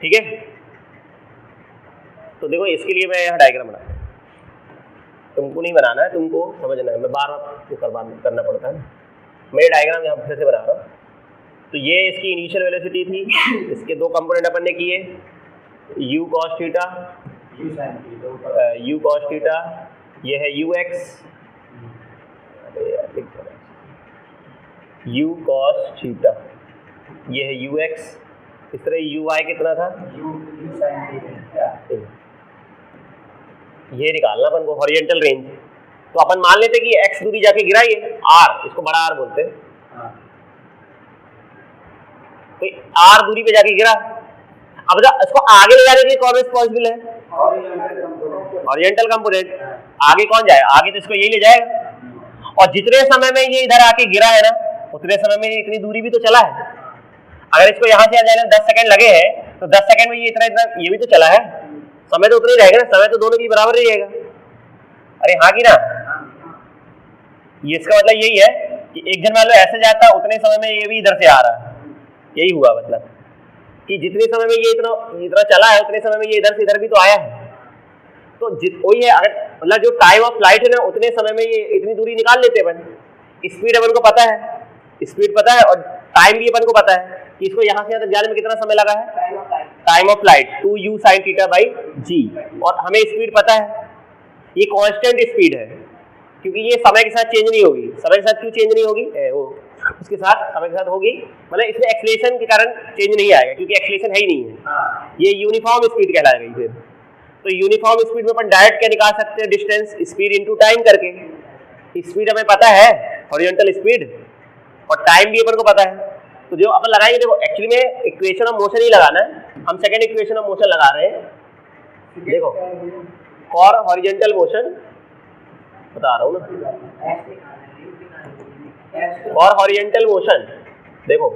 ठीक है? तो देखो इसके लिए मैं यहाँ डायग्राम बना, तुमको नहीं बनाना है, तुमको समझना है, मैं बार बार करना पड़ता है। मैं ये डायग्राम यहाँ फिर से बना रहा हूँ। तो ये इसकी इनिशियल वेलोसिटी थी, इसके दो कंपोनेंट अपन ने किए, u cos theta, u cos theta, ये है ux, u cos थीटा, ये है ux, इस तरह uy कितना था, ये निकालना अपन को हॉरिजॉन्टल रेंज। तो अपन मान लेते कि x दूरी जाके गिरा, ये r, इसको बड़ा r बोलते हैं, तो r दूरी पे जाके गिरा। अब इसको आगे ले जाने के लिए कौन रिस्पॉन्सिबल है, हॉरिजॉन्टल कंपोनेंट। आगे कौन जाए, आगे तो इसको यही ले जाएगा। और जितने समय में ये इधर आके गिरा है ना, उतने समय में इतनी दूरी भी तो चला है। अगर इसको यहाँ से जाने 10 सेकंड लगे हैं तो 10 सेकंड में ये इतना ये भी तो चला है, समय तो उतना ही रहेगा ना, समय तो दोनों की बराबर रहेगा। अरे हाँ की ना, ये इसका मतलब यही है कि एक जन मान लो ऐसे जाता, उतने समय में ये भी इधर से आ रहा है, यही हुआ मतलब कि जितने समय में ये इतना चला है उतने समय में ये इधर से इधर भी तो आया है। तो वही है, अगर मतलब जो टाइम ऑफ फ्लाइट है ना, उतने समय में ये इतनी दूरी निकाल लेते हैं अपन। स्पीड अपन को पता है, स्पीड पता है, और टाइम भी अपन को पता है कि इसको यहाँ से यहाँ तक जाने में कितना समय लगा है, time of flight 2u sin theta by g। और हमें स्पीड पता है, ये कांस्टेंट स्पीड है, क्योंकि ये समय के साथ चेंज नहीं होगी। समय के साथ क्यों चेंज नहीं होगी, वो उसके साथ समय के साथ होगी, मतलब इसमें एक्सेलरेशन के कारण चेंज नहीं आएगा, क्योंकि एक्सेलरेशन है ही नहीं है, ये यूनिफॉर्म स्पीड कहलाएगी। फिर तो यूनिफॉर्म स्पीड में अपन डायरेक्ट क्या निकाल सकते हैं, डिस्टेंस स्पीड इनटू टाइम करके। स्पीड हमें पता है हॉरिजॉन्टल स्पीड, और टाइम भी अपन को पता है। तो जो अपन लगाएंगे, देखो एक्चुअली में इक्वेशन ऑफ मोशन ही लगाना है, हम सेकंड इक्वेशन ऑफ मोशन लगा रहे हैं। देखो फॉर हॉरिजॉन्टल मोशन बता रहा हूँ ना, फॉर हॉरिजॉन्टल मोशन, देखो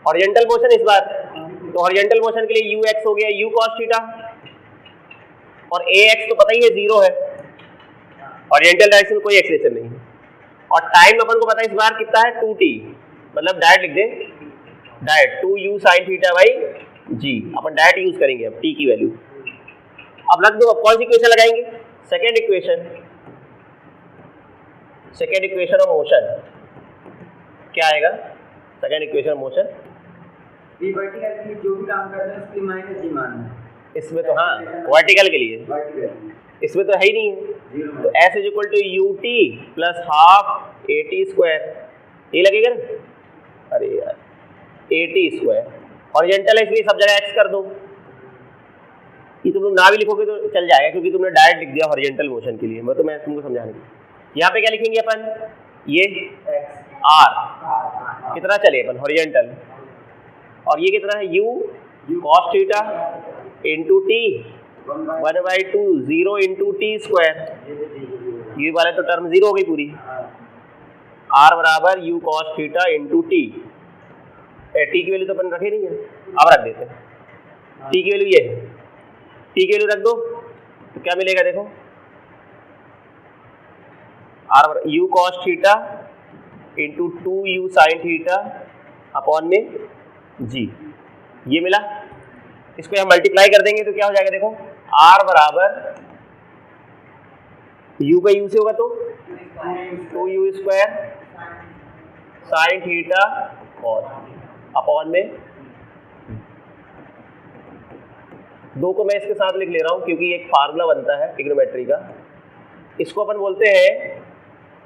हॉरिजॉन्टल मोशन इस बार, तो हॉरिजॉन्टल मोशन के लिए ux हो गया u cos थीटा, और ax तो पता ही है 0 है, हॉरिजॉन्टल डायरेक्शन में कोई एक्सेलरेशन नहीं है। और टाइम अपन को पता है इस बार कितना है 2t, मतलब डायरेक्ट लिख दें, direct 2u sin theta by g, upon direct use करेंगे अब t की वैल्यू। अब रख दो, अब कौन सी इक्वेशन लगाएंगे, second equation, second equation of motion क्या आएगा, सेकेंड इक्वेशन ऑफ मोशन, ये वर्टिकल के लिए जो भी काम कर रहे हैं उसके माइनस जी मानना है इसमें तो। हाँ वर्टिकल के लिए, इसमें तो है ही नहीं है, तो s is equal to ut plus half at square, ये लगेगा ना। अरे यार 80 हॉरिजॉन्टल है इसलिए सब जगह x कर दो। ये तुम लोग ना भी लिखोगे तो चल जाएगा क्योंकि तुमने डायरेक्ट लिख दिया हॉरिजॉन्टल मोशन के लिए, मैं तुमको समझाने के लिए। यहाँ पे क्या लिखेंगे अपन, ये r कितना चले अपन हॉरिजॉन्टल, और ये कितना है u cos theta into T 1/2 0 into T square, ये वाला तो टर्म जीरो हो गई पूरी। r बराबर u cos theta into T, T की वैल्यू तो अपन रखे नहीं है, अब रख देते हैं। टी की वैल्यू ये है, टी की वैल्यू रख दो तो क्या मिलेगा देखो, r u cos theta into 2u sin theta upon में g, ये मिला। इसको हम मल्टीप्लाई कर देंगे तो क्या हो जाएगा देखो, r बराबर u का u से होगा तो 2u square sin theta cos upon में 2 को मैं इसके साथ लिख ले रहा हूं क्योंकि एक फार्मूला बनता है ट्रिग्नोमेट्री का, इसको अपन बोलते हैं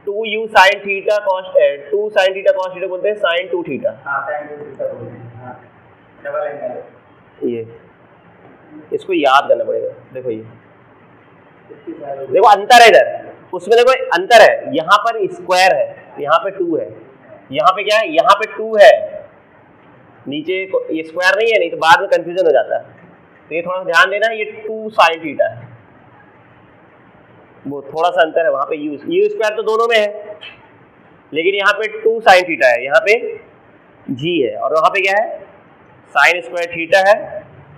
2u sin theta cos 2 sin theta cos theta बोलते हैं sin 2 थीटा। डबल एंगल, ये इसको याद करना पड़ेगा। देखो ये देखो अंतर है, इधर उसमें देखो अंतर है, यहाँ पर स्क्वायर है, यहाँ पे 2 है, यहाँ पे क्या है, यहाँ पे 2 है, नीचे ये स्क्वायर नहीं है, नहीं तो बाद में कंफ्यूजन हो जाता है। तो ये थोड़ा ध्यान देना, ये 2 sin थीटा है, वो थोड़ा सा अंतर है, वहाँ पे u स्क्वायर तो दोनों में है, लेकिन यहाँ पे 2 sin थीटा है, यहाँ पे g है, और वहाँ पे क्या है sin स्क्वायर थीटा है,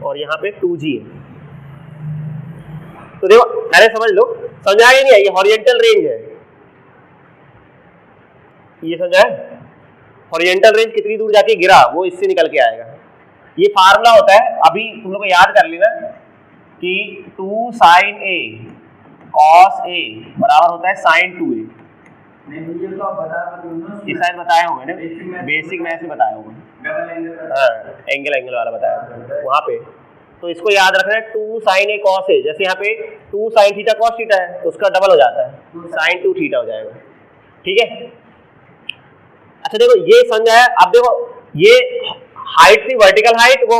और यहाँ पे 2g है। तो देखो अरे समझ लो, समझा नहीं है, ये हॉरिजॉन्टल रेंज है, ये समझा है, हॉरिजॉन्टल रेंज कितनी दूर जाके गिरा वो इससे निकल के आएगा। ये फार्मूला होता है, अभी तुम लोग को याद कर लेना कि 2 sin a cos a बराबर होता है sin 2a। नहीं ये तो आप बता दो ना, ये शायद बताए होंगे ना, बेसिक मैथ में बताए होंगे, डबल एंगल, हाँ एंगल वाला बताया वहाँ पे। तो इसको याद रखना है 2 sin a cos a, जैसे यहाँ पे 2 sin थीटा cos थीटा है तो उसका डबल हो जाता है sin 2 थीटा हो जाएगा, ठीक है। अच्छा देखो ये समझ आया। अब देखो ये हाइट थी वर्टिकल हाइट, वो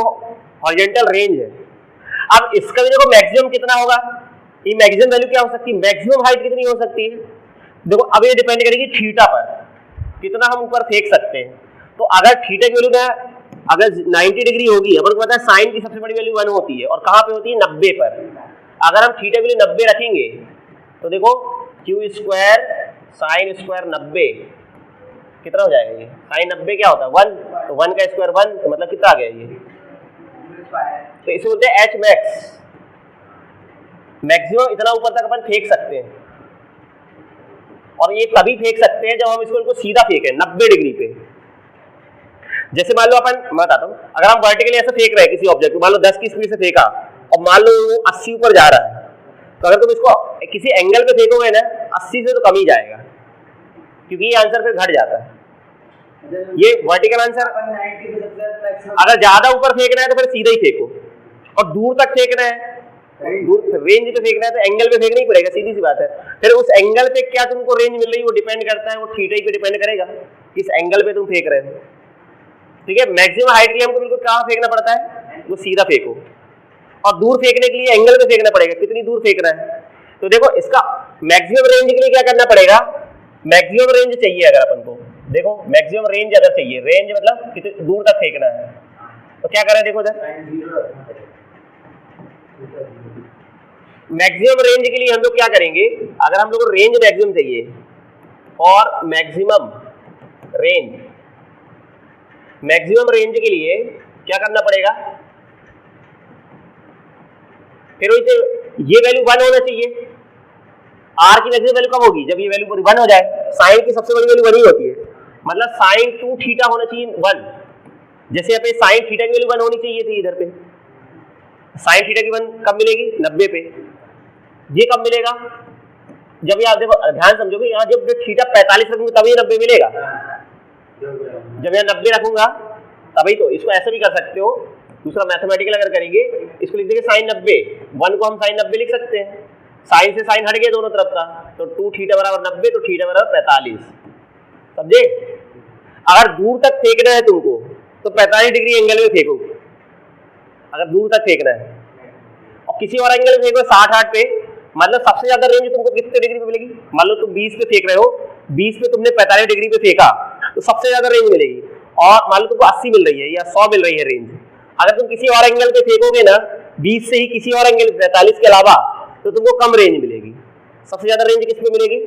हॉरिजॉन्टल रेंज है। अब इसका भी देखो मैक्सिमम कितना होगा, ये मैक्सिमम वैल्यू क्या हो सकती है, मैक्सिमम हाइट कितनी हो सकती है। देखो अब ये डिपेंड करेगी थीटा पर, कितना हम ऊपर फेंक सकते हैं। तो अगर थीटा की वैल्यू ना अगर 90 डिग्री होगी, अपन को पता है साइन की सबसे बड़ी वैल्यू 1 होती है, और कहाँ पे होती है 90 पर। अगर हम थीटा की वैल्यू 90 रखेंगे तो देखो क्यू स्क्वायर साइन स्क्वायर 90 कितना हो जाएगा, ये साइन 90 क्या होता है 1, तो 1 का स्क्वायर 1, तो मतलब कितना आ गया ये, तो इसे बोलते हैं एच मैक्स। मैक्सिमम इतना ऊपर तक अपन फेंक सकते हैं, और ये तभी फेंक सकते हैं जब हम इसको सीधा फेंकें 90 डिग्री पे। जैसे मान लो अपन, मैं बताता हूँ, अगर हम वर्टिकली ऐसे फेंक रहे हैं किसी ऑब्जेक्ट को, मान लो 10 की स्पीड से फेंका और मान लो वो 80 ऊपर जा रहा है, तो अगर तुम इसको किसी एंगल पे फेंकोगे ना 80 से तो कम ही जाएगा, क्योंकि ये आंसर फिर घट जाता है। ये वर्टिकल आंसर, अगर ज्यादा ऊपर फेंकना है तो फिर सीधा ही फेंको, और दूर तक फेंकना है, दूर रेंज पे फेंकना है तो एंगल पे फेंकना ही पड़ेगा, सीधी सी बात है। फिर उस एंगल पे क्या तुमको रेंज मिल रही है वो डिपेंड करता है, वो थीटा पे डिपेंड करेगा किस एंगल पे तुम फेंक रहे हो, ठीक है। मैक्सिमम हाइट के लिए हमको बिल्कुल कहाँ फेंकना पड़ता है, वो सीधा फेंको, और दूर फेंकने के लिए एंगल पे फेंकना पड़ेगा, कितनी दूर फेंकना है। तो देखो इसका मैक्सिमम रेंज के लिए क्या करना पड़ेगा, मैक्सिमम रेंज चाहिए अगर अपन को, देखो मैक्सिमम रेंज अगर चाहिए, रेंज मतलब कितनी दूर तक फेंकना है, तो क्या करें, देखो इधर मैक्सिमम रेंज के लिए हम लोग क्या करेंगे, अगर हम लोग को रेंज मैक्सिमम चाहिए और मैक्सिमम रेंज के लिए क्या करना पड़ेगा, फिर ये वैल्यू 1 होना चाहिए। आर की मैक्सिमम वैल्यू कब होगी, जब ये वैल्यू 1 हो जाए। साइन की सबसे बड़ी वैल्यू 1 ही होती है, मतलब साइन 2 थीटा होना चाहिए 1। जैसे यहाँ पे साइन थीटा की वैल्यू 1 होनी चाहिए थी, इधर पे साइन थीटा की 1 कब मिलेगी 90 पे। ये कब मिलेगा, जब यहाँ देखो ध्यान समझोगे, यहाँ जब थीटा 45 रखूंगा तभी 90 मिलेगा, जब यहाँ 90 रखूंगा तभी। तो इसको ऐसे भी कर सकते हो, दूसरा मैथमेटिकल अगर करेंगे, इसको लिख देंगे साइन 90, 1 को हम साइन 90 लिख सकते हैं, साइन से साइन हट गया दोनों तरफ का, तो 2 थीटा बराबर 90, तो थीटा बराबर 45, समझे। अगर दूर तक फेंकना है तुमको तो 45 डिग्री एंगल में फेंको अगर दूर तक फेंकना है, और किसी और एंगल में फेंको 60-60 पे, मतलब सबसे ज्यादा रेंज तुमको कितने डिग्री पे मिलेगी? मान लो तुम 20 पे फेंक रहे हो, 20 पे तुमने 45 डिग्री पे फेंका तो सबसे ज्यादा रेंज मिलेगी। और मान लो तुमको 80 मिल रही है या 100 मिल रही है रेंज, अगर तुम किसी और एंगल पे फेंकोगे ना 20 से ही किसी और एंगल 45 के अलावा, तो तुमको कम रेंज मिलेगी। सबसे ज्यादा रेंज किस पे मिलेगी?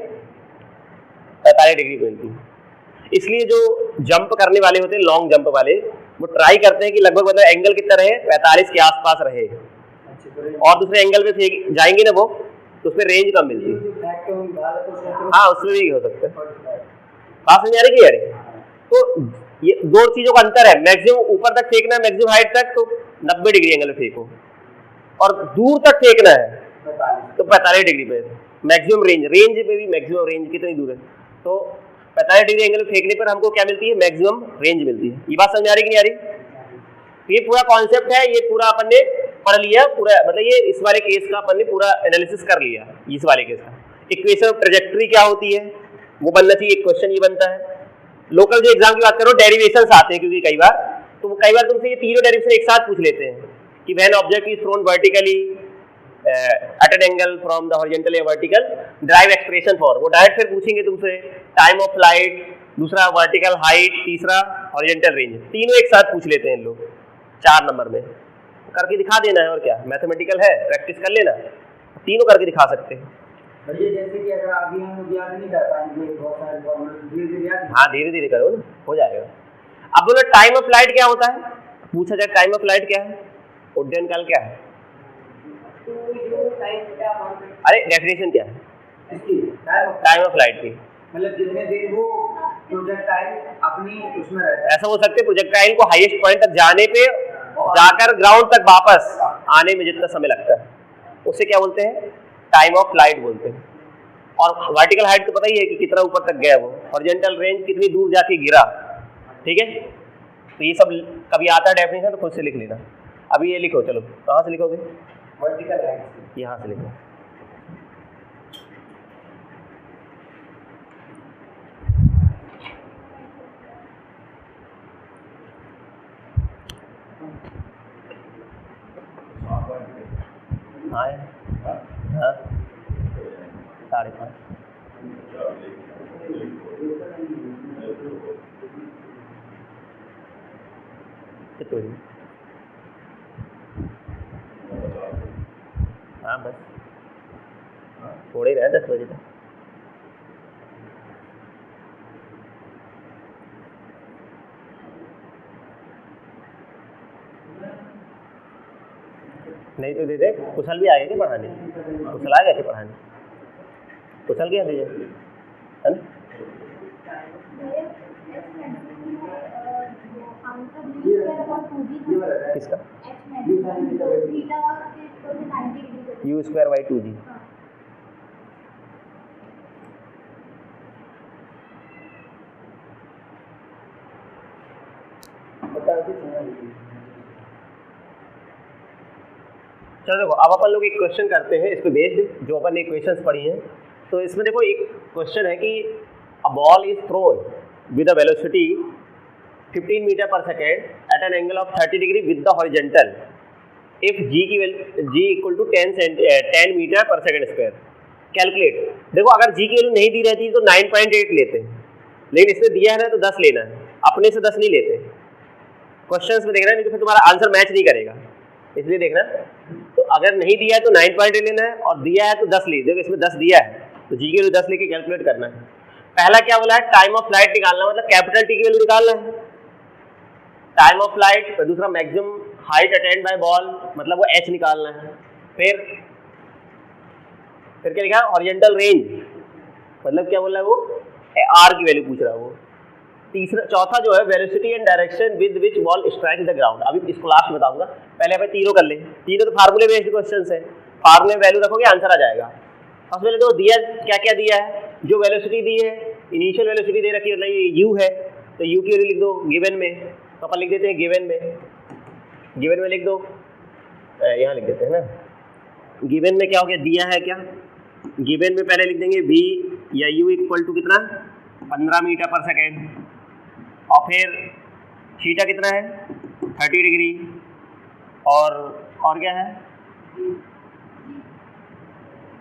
45 डिग्री पे मिलती है। इसलिए जो जंप करने वाले होते हैं, लॉन्ग जंप वाले, वो ट्राई करते हैं कि लगभग मतलब एंगल कितना रहे, 45 के आसपास रहे, और दूसरे एंगल पे फेंक जाएंगे ना वो, तो उसमें रेंज कम मिलती है। हाँ, उसमें भी हो सकता है। बात समझ आ रही क्लियर है? तो ये दो चीजों का अंतर है, मैक्सिमम ऊपर तक फेंकना है, मैक्सिमम हाइट तक तो 90 डिग्री एंगल पे फेंको, और दूर तक फेंकना है तो 45 डिग्री पे मैक्सिमम रेंज। रेंज पे भी मैक्सिमम रेंज कितनी दूर है, तो 45 डिग्री एंगल पे फेंकने पर हमको क्या मिलती है? मैक्सिमम रेंज मिलती है। ये बात समझ आ रही कि नहीं आ रही? ये पूरा कॉन्सेप्ट है, ये पूरा अपन ने पढ़ लिया पूरा, मतलब ये इस वाले केस का अपन ने पूरा एनालिसिस कर लिया। इस वाले केस का इक्वेशन ऑफ ट्रैजेक्टरी क्या होती है वो बनना चाहिए, एक क्वेश्चन ये बनता है। लोकल जो एग्जाम की बात करो, डेरिवेशंस आते हैं, क्योंकि कई बार तुमसे ये तीनों डेरिवेशन एक साथ पूछ लेते हैं कि when object is thrown vertically at an angle from the horizontal या वर्टिकल, ड्राइव एक्सप्रेशन फॉर, वो डायरेक्ट फिर पूछेंगे तुमसे टाइम ऑफ फ्लाइट, दूसरा वर्टिकल हाइट, तीसरा हॉरिजॉन्टल रेंज, तीनों एक साथ पूछ लेते हैं लोग 4 नंबर में। करके दिखा देना है, और क्या, मैथमेटिकल है, प्रैक्टिस कर लेना, तीनों करके दिखा सकते हैं। ये जैसे कि अगर अभी हम लोग याद नहीं कर पाएंगे बहुत सारे फॉर्मूले, धीरे-धीरे याद, हाँ धीरे धीरे करो ना, हो जाएगा। अब बोलो टाइम ऑफ फ्लाइट क्या होता है, पूछा जाए टाइम ऑफ फ्लाइट क्या है, उड्डयन काल क्या है? अरे डेफिनेशन क्या है इसकी टाइम ऑफ फ्लाइट की? मतलब जितने देर वो प्रोजेक्टाइल अपनी उसमें रहता है। ऐसा हो सकते प्रोजेक्टाइल को हाईएस्ट पॉइंट तक जाने पे, जाकर ग्राउंड तक वापस आने में जितना समय लगता है उसे क्या बोलते हैं? टाइम ऑफ फ्लाइट बोलते हैं। और वर्टिकल हाइट तो पता ही है कि कितना ऊपर तक गया वो, हॉरिजॉन्टल रेंज कितनी दूर जाके गिरा, ठीक है। तो ये सब कभी आता है डेफिनेशन तो खुद से लिख लेना। अभी ये लिखो, चलो कहाँ से लिखोगे? वर्टिकल हाइट यहाँ से लिखो। हाँ हाँ 5.5 कितने? हाँ बस थोड़े रहे 10 बजे तक। नहीं तो दे दे, कुशल भी आएगा क्या पढ़ाने? कुशल आ गया क्या पढ़ाने? कुशल क्या दीजिए, है ना? किसका? u²/2g। चलो देखो, अब अपन लोग एक क्वेश्चन करते हैं इस पे बेस्ड, जो अपन ने इक्वेशंस पढ़ी हैं। तो इसमें देखो एक क्वेश्चन है कि a ball is thrown with a velocity 15 metre per second at an angle of 30 degree with the horizontal if g की g equal to 10 metre per second square, calculate. देखो अगर g की वैल्यू नहीं दी रहती तो 9.8 लेते हैं, लेकिन इसमें दिया है ना तो 10 लेना है, अपने से 10 नहीं लेते। क्वेश्चंस में देखना, नहीं तो फिर तुम्हारा आंसर मैच नहीं करेगा, इसलिए देखना। तो अगर नहीं दिया है तो 9.8 लेना है, और दिया है तो 10 ले। देखो इसमें 10 दिया है तो जी की वैल्यू 10 लेके कैलकुलेट करना है। पहला क्या बोला है? टाइम ऑफ फ्लाइट निकालना, मतलब कैपिटल टी की वैल्यू निकालना है, टाइम ऑफ फ्लाइट। दूसरा maximum height attend by ball, मतलब वो h निकालना है। फिर क्या लिखा? हॉरिजॉन्टल रेंज, मतलब क्या बोल रहा है वो? r की वैल्यू पूछ रहा है वो। तीसरा चौथा जो है velocity and direction with which ball strike the ground. अभी इसको लास्ट बताऊंगा, पहले हमें तीनों कर ले। तीनों तो फार्मूले बेस्ड क्वेश्चंस है, फार्मूले में वैल्यू रखोगे आंसर आ जाएगा। सबसे पहले तो दिया क्या क्या दिया है, जो वेलोसिटी दी है, इनिशियल वेलोसिटी दे रखी है, मतलब ये u है तो u की वैल्यू लिख दो गिवन में, तो अपन लिख देते हैं गिवन में लिख दो, यहाँ लिख देते हैं ना। गिवन में क्या हो गया, दिया है क्या, गिवन में पहले लिख देंगे v या u इक्वल टू कितना 15 मीटर पर सेकेंड, और फिर थीटा कितना है 30 डिग्री, और क्या है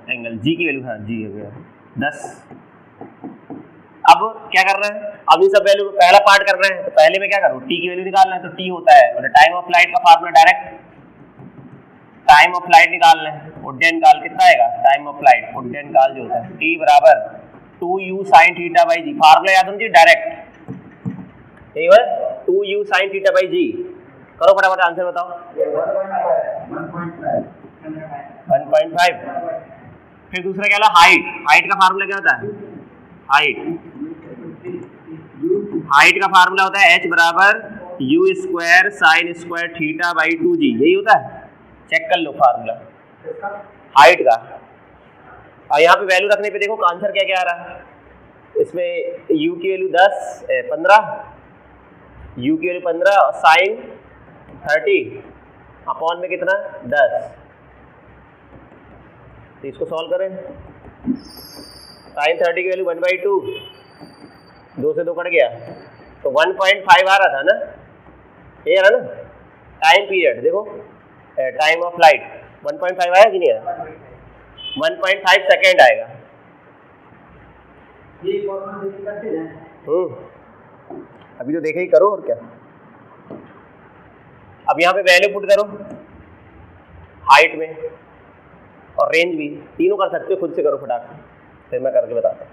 एंगल जी की वैल्यू, हाँ जी हो गया 10। अब क्या करना है, अब इन सब वैल्यू पहला पार्ट करना है, तो पहले में क्या करूँ, टी की वैल्यू निकालना है, तो टी होता है मतलब टाइम ऑफ फ्लाइट का formula direct time of flight निकालना है, उड्डयन काल कितना आएगा, टाइम ऑफ फ्लाइट उड्डयन काल जो होता है टी बराबर 2u sin theta by G, formula याद होना चाहिए डायरेक्ट, ठीक है 2u sin थीटा बाई जी। करो फटाफट आंसर बताओ। 1.5। फिर दूसरा क्या ला, हाइट, हाइट का फार्मूला क्या होता है, हाइट का फार्मूला होता है h बराबर u square sine square theta by 2g, यही होता है, चेक कर लो फार्मूला हाइट का। और यहाँ पे वैल्यू रखने पे देखो आंसर क्या क्या आ रहा है, इसमें u की वैल्यू 15, u की वैल्यू 15 और साइन 30 अपॉन में कितना 10। तो इसको सॉल्व करें, साइन 30 की वैल्यू 1/2, 2 से 2 कट गया तो 1.5 आ रहा था ना, ये रहा ना टाइम पीरियड, देखो टाइम ऑफ फ्लाइट 1.5 आया कि नहीं आया, 1.5 सेकेंड आएगा। ये फॉर्मूला देख के करते हैं, अभी तो देखे ही करो और क्या। अब यहाँ पे वैल्यू पुट करो हाइट में और रेंज भी, तीनों कर सकते हो, खुद से करो फटाक से, फिर मैं करके बताता हूँ।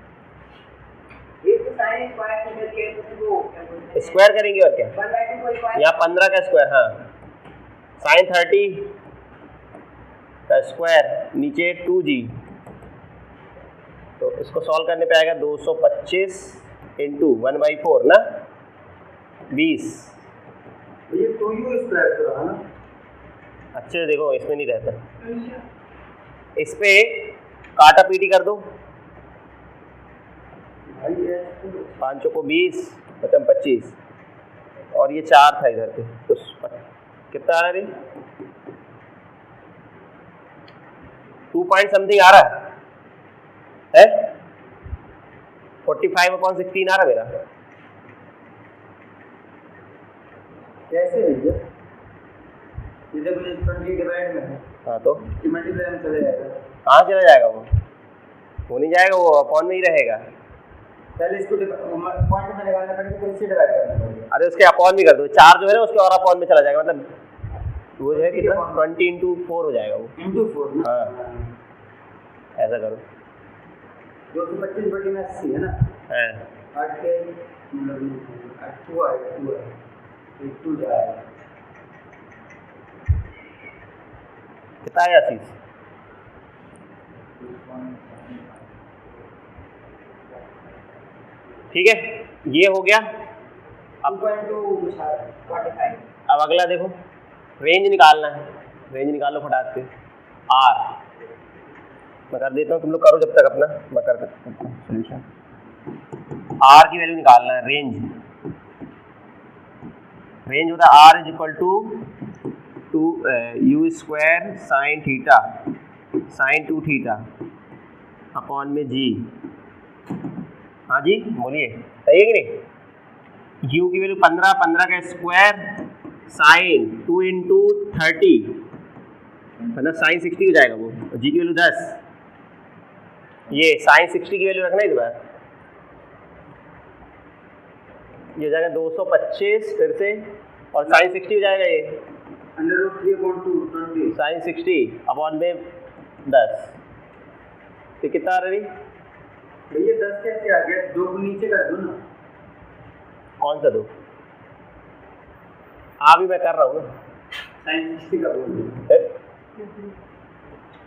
स्क्वायर करेंगे और क्या, यहाँ 15 का स्क्वायर, हाँ साइन 30 का स्क्वायर नीचे 2g, तो इसको सॉल्व करने पे आएगा 225 इंटू 1/4 ना 20। ये 2u स्क्वायर तो रहा ना, अच्छे से देखो इसमें नहीं रहता, इस पे काटा पीटी कर दो, 5 को 20 मतलब 25, और ये 4 था इधर पे, तो कितना आ रहा है, 2 पॉइंट समथिंग आ रहा है 45/16 आ रहा मेरा, कैसे भैया, ये देखो 20 डिवाइड में है, हाँ तो मल्टीप्लाई में चले जाएगा, कहाँ चला जाएगा वो नहीं जाएगा, वो अपॉन में ही रहेगा। पहले इसको पॉइंट में निकालना पड़ेगा, फिर इसे डिवाइड करना पड़ेगा। अरे उसके अपॉन भी कर दो, 4 जो है ना उसके और अपॉन में चला जाएगा, मतलब वो है कितना 20 इंटू 4 हो जाएगा वो, इंटू 4, हाँ ऐसा करो, 225/80 है ना, हाँ 8 के मतलब 2 है 2 जाएगा, कितना आया 80। ठीक है ये हो गया। अब अगला देखो, रेंज निकालना है, रेंज निकाल लो फटाक से, आर मैं कर देता हूँ, तुम लोग करो जब तक अपना, मैं कर देता हूँ सोल्यूशन। आर की वैल्यू निकालना है, रेंज होता है R is equal to U square sine theta sine 2 theta upon में जी। हाँ जी बोलिए, सही है कि नहीं। यू की वैल्यू 15, 15 का स्क्वायर साइन 2 इंटू 30 मतलब साइन 60 हो जाएगा वो, और जी की वैल्यू 10, ये साइन 60 की वैल्यू रखना इस बार, ये हो जाएगा 225 फिर से, और साइन 60 हो जाएगा ये √3/2 साइन 60 अपॉन में 10, तो कितना आ रहा है भैया 10 कैसे आ गया, 2 को नीचे कर दो ना, कौन सा 2, अभी मैं कर रहा हूँ ना, साइन 60 का बोल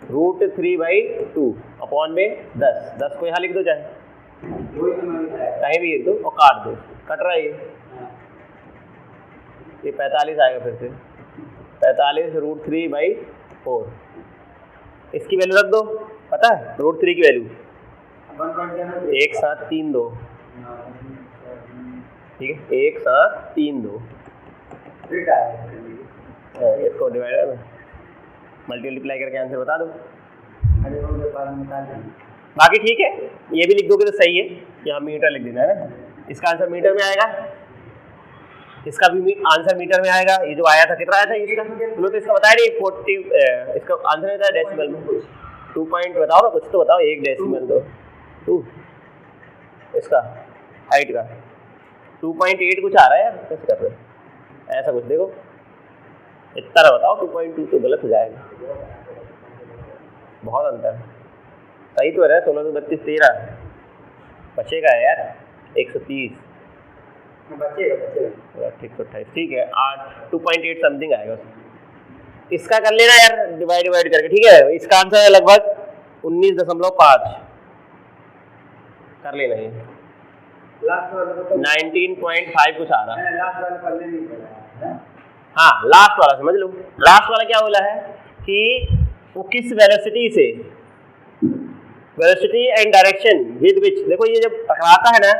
√3/2 अपॉन में 10 को यहाँ लिख दो, चाहे वही तो मैं बताया, कहीं भी लिख दो और काट दो, कट रहा है ये 45 आएगा, फिर से 45 √3/4, इसकी वैल्यू रख दो, पता है √3 की वैल्यू 1732, ठीक है 1732, इसको डिवाइड मल्टीप्लाई करके आंसर बता दो। बाकी ठीक है, ये भी लिख दोगे तो सही है, यहाँ मीटर लिख देना है ना, इसका आंसर मीटर में आएगा, इसका भी आंसर मीटर में आएगा। ये जो आया था कितना आया था इसका, तुमने तो इसका बताया नहीं 40, इसका आंसर नहीं था डेसिमल में 2 पॉइंट बताओ ना, कुछ तो बताओ, 1 डेसिमल दो 2 इसका हाइट का 2.8 कुछ आ रहा है यार, कैसे कर रहे हो ऐसा कुछ, देखो इतना ना बताओ, 2.2 तो गलत हो जाएगा, बहुत अंतर है। सही तो है 16 2 32 13 बचेगा यार 130 बचेगा ठीक 128 ठीक है 2.8 समथिंग आएगा उसमें। इसका कर लेना यार डिवाइड करके, ठीक है। इसका आंसर है लगभग 19.5 कर लेना, ये लास्ट वाला तो 19.5 कुछ आ रहा है। लास्ट वाला पढ़ने नहीं पड़ा। हाँ लास्ट वाला समझ लो, लास्ट वाला क्या बोला है कि वो किस वेलोसिटी से, velocity and direction with which, देखो ये जब टकराता है ना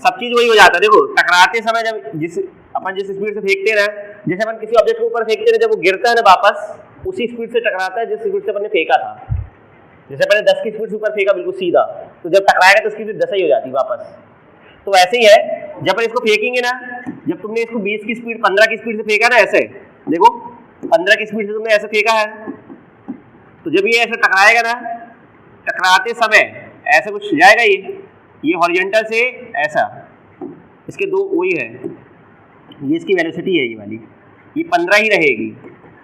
सब चीज वही हो जाता है। देखो टकराते समय जब जिस स्पीड से फेंकते हैं ना, जैसे अपन किसी ऑब्जेक्ट के ऊपर फेंकते हैं, जब वो गिरता है ना वापस उसी स्पीड से टकराता है जिस स्पीड से अपन ने फेंका था। जैसे मैंने 10 की स्पीड से ऊपर फेंका बिल्कुल सीधा, तो जब टकराएगा तो उसकी स्पीड 10 ही हो जाती है वापस। तो ऐसे ही है जब अपन इसको फेंकेंगे ना, जब तुमने इसको 20 की स्पीड 15 की स्पीड से फेंका ना, ऐसे देखो 15 की स्पीड से तुमने ऐसे फेंका है, तो जब ये ऐसे टकराएगा ना, टकराते समय ऐसे कुछ जाएगा, ये हॉरिजॉन्टल से ऐसा, इसके दो वही है, ये इसकी वेलोसिटी है ये वाली, ये 15 ही रहेगी।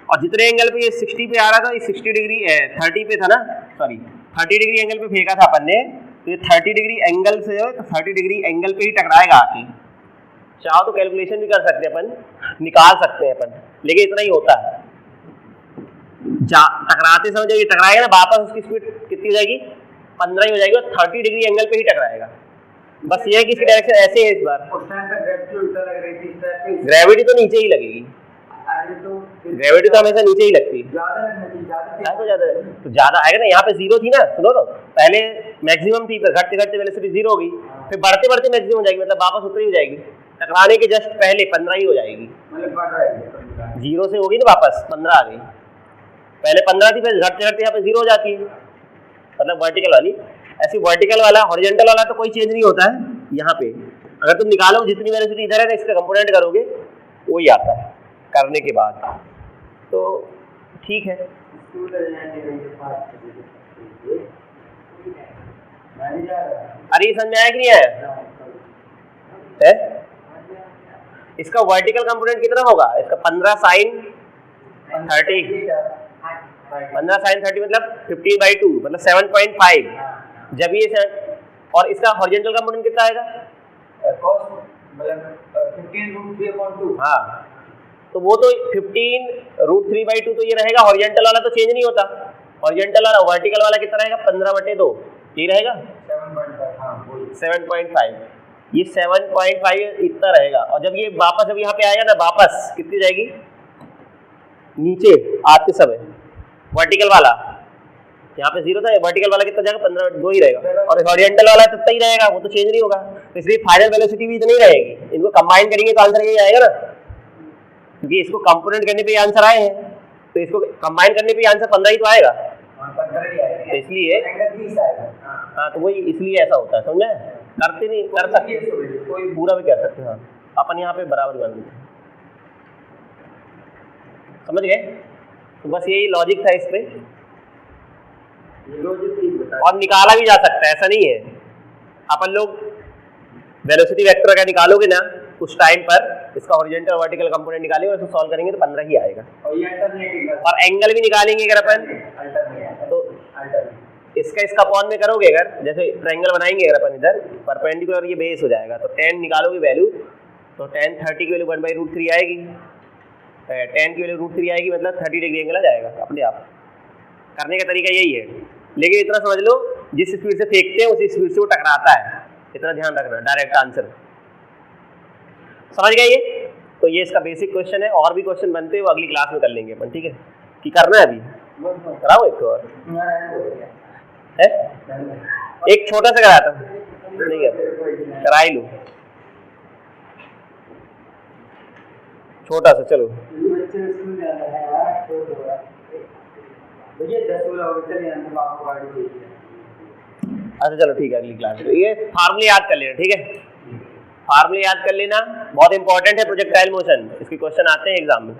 और जितने एंगल पे ये 60 पे आ रहा था, ये 60 डिग्री 30 पे था ना, सॉरी 30 डिग्री एंगल पे फेंका था अपन ने, तो ये 30 डिग्री एंगल से तो 30 डिग्री एंगल पे ही टकराएगा आके। चाहो तो कैलकुलेशन भी कर सकते हैं अपन, निकाल सकते हैं अपन, लेकिन इतना ही होता है। टकराते समय जब ये टकराएगा ना वापस उसकी स्पीड कितनी हो जाएगी, 15 ही हो जाएगी, और 30 डिग्री एंगल पे ही टकराएगा। बस ये है कि इसकी डायरेक्शन ऐसे है। इस बार ग्रेविटी तो नीचे ही लगेगी, ग्रेविटी तो हमेशा नीचे ही लगती है। तो ज्यादा आएगा ना, यहाँ पे 0 थी ना, सुनो तो पहले मैक्सिमम थी, फिर घटते घटते वेलोसिटी 0 होगी, फिर बढ़ते बढ़ते मैक्सिमम हो जाएगी, मतलब वापस उतनी हो जाएगी, टकराने के जस्ट पहले 15 ही हो जाएगी, 0 से होगी ना वापस 15 आ गई, पहले 15 थी, फिर घटते घटते यहाँ पे 0 हो जाती है, मतलब वर्टिकल वाली। ऐसी वर्टिकल वाला हॉरिजॉन्टल वाला तो कोई चेंज नहीं होता है। यहाँ पे अगर तुम निकालो जितनी वेलोसिटी इधर है ना, इसका कंपोनेंट करोगे वही आता है करने के बाद, तो ठीक है। अरे समझ में आया कि नहीं आया है? इसका वर्टिकल कंपोनेंट कितना होगा, इसका 15 sin 30, 15 sin 30 मतलब 50/2 मतलब 7.5, जब ये और इसका हॉरिजॉन्टल कंपोनेंट कितना आएगा, मतलब 15√3/2। हाँ तो वो तो 15√3/2 तो ये रहेगा, हॉरिजॉन्टल वाला तो चेंज नहीं होता, हॉरिजॉन्टल वाला, वर्टिकल वाला कितना रहेगा 15/2, ये रहेगा 7.5, ये 7.5 इतना रहेगा। और जब ये वापस जब यहाँ पे आएगा ना, वापस कितनी जाएगी नीचे आते समय, वर्टिकल वाला यहाँ पे 0 था, वर्टिकल वाला कितना जाएगा 15/2 ही रहेगा, और हॉरिजॉन्टल वाला तो ही रहेगा, वो तो चेंज नहीं होगा। तो इसलिए फाइनल वेलोसिटी भी इतनी रहेगी। इनको कंबाइन करेंगे तो आंसर यही आएगा ना, क्योंकि इसको कंपोनेंट करने पे आंसर आए हैं, तो इसको कंबाइन करने पे आंसर 15 ही तो आएगा, तो इसलिए हाँ तो वही इसलिए ऐसा होता है, समझे? करते नहीं, कर सकते पूरा भी कर सकते हैं, हाँ अपन यहाँ पे बराबर बन देते, समझ गए? तो बस यही लॉजिक था इस पे, और निकाला भी जा सकता है, ऐसा नहीं है। अपन लोग वेलोसिटी वेक्टर अगर निकालोगे ना उस टाइम पर, इसका हॉरिजॉन्टल और वर्टिकल कंपोनेंट निकालेंगे और इसको सॉल्व करेंगे तो 15 ही आएगा। और एंगल भी निकालेंगे अगर अपन, तो इसका इसका अपॉन में करोगे, अगर जैसे ट्रायंगल बनाएंगे अगर अपन इधर परपेंडिकुलर, ये बेस हो जाएगा, तो tan निकालोगे वैल्यू, तो tan 30 की वैल्यू 1/√3 आएगी, tan की वैल्यू √3 आएगी, मतलब 30 डिग्री एंगल आ जाएगा अपने आप। करने का तरीका यही है, लेकिन इतना समझ लो जिस स्पीड से फेंकते हैं उसी स्पीड से वो टकराता है, इतना ध्यान रखना। डायरेक्ट आंसर समझ गए ये? तो ये इसका बेसिक क्वेश्चन है, और भी क्वेश्चन बनते हैं वो अगली क्लास में कर लेंगे अपन, ठीक है? कि करना है अभी कराओ एक और है, एक छोटा सा कराता हूँ, नहीं है करा ही लो छोटा सा, चलो अच्छा चलो ठीक है, अगली क्लास में ये फार्मूले याद कर लेना, ठीक है? फार्मूले याद कर लेना, बहुत इंपॉर्टेंट है प्रोजेक्टाइल मोशन, इसके क्वेश्चन आते हैं एग्जाम में।